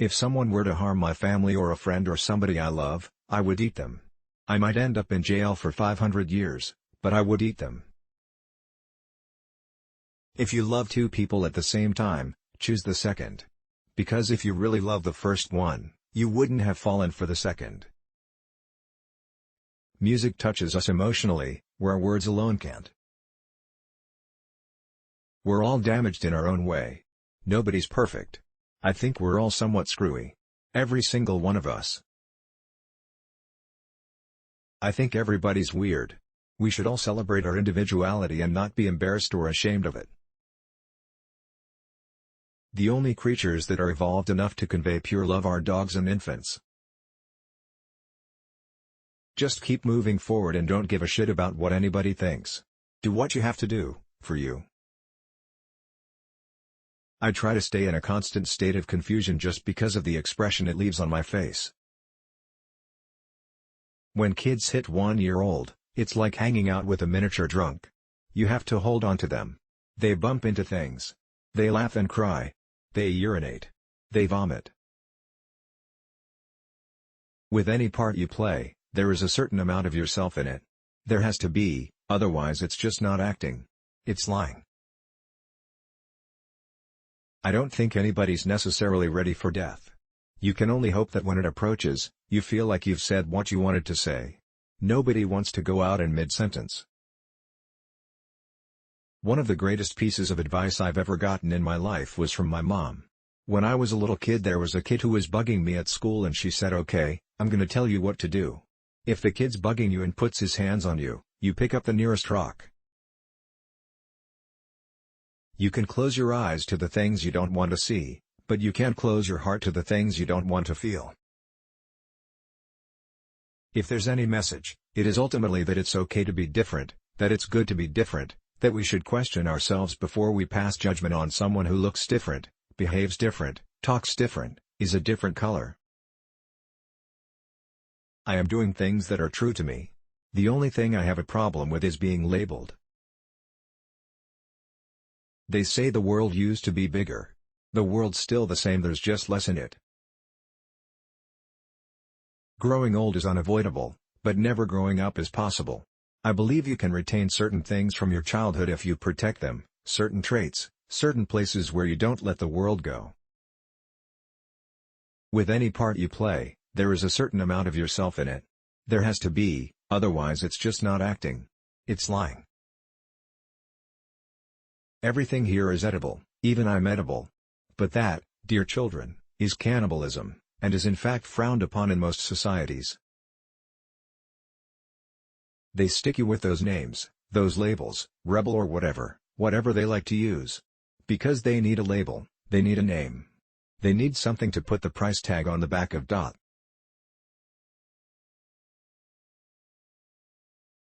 If someone were to harm my family or a friend or somebody I love, I would eat them. I might end up in jail for 500 years, but I would eat them. If you love two people at the same time, choose the second. Because if you really love the first one, you wouldn't have fallen for the second. Music touches us emotionally, where words alone can't. We're all damaged in our own way. Nobody's perfect. I think we're all somewhat screwy. Every single one of us. I think everybody's weird. We should all celebrate our individuality and not be embarrassed or ashamed of it. The only creatures that are evolved enough to convey pure love are dogs and infants. Just keep moving forward and don't give a shit about what anybody thinks. Do what you have to do, for you. I try to stay in a constant state of confusion just because of the expression it leaves on my face. When kids hit 1 year old, it's like hanging out with a miniature drunk. You have to hold on to them. They bump into things. They laugh and cry. They urinate. They vomit. With any part you play, there is a certain amount of yourself in it. There has to be, otherwise it's just not acting. It's lying. I don't think anybody's necessarily ready for death. You can only hope that when it approaches, you feel like you've said what you wanted to say. Nobody wants to go out in mid-sentence. One of the greatest pieces of advice I've ever gotten in my life was from my mom. When I was a little kid, there was a kid who was bugging me at school and she said, "Okay, I'm gonna tell you what to do. If the kid's bugging you and puts his hands on you, you pick up the nearest rock." You can close your eyes to the things you don't want to see, but you can't close your heart to the things you don't want to feel. If there's any message, it is ultimately that it's okay to be different, that it's good to be different, that we should question ourselves before we pass judgment on someone who looks different, behaves different, talks different, is a different color. I am doing things that are true to me. The only thing I have a problem with is being labeled. They say the world used to be bigger. The world's still the same, there's just less in it. Growing old is unavoidable, but never growing up is possible. I believe you can retain certain things from your childhood if you protect them, certain traits, certain places where you don't let the world go. With any part you play, there is a certain amount of yourself in it. There has to be, otherwise it's just not acting. It's lying. Everything here is edible, even I'm edible. But that, dear children, is cannibalism, and is in fact frowned upon in most societies. They stick you with those names, those labels, rebel or whatever they like to use. Because they need a label, they need a name. They need something to put the price tag on the back of.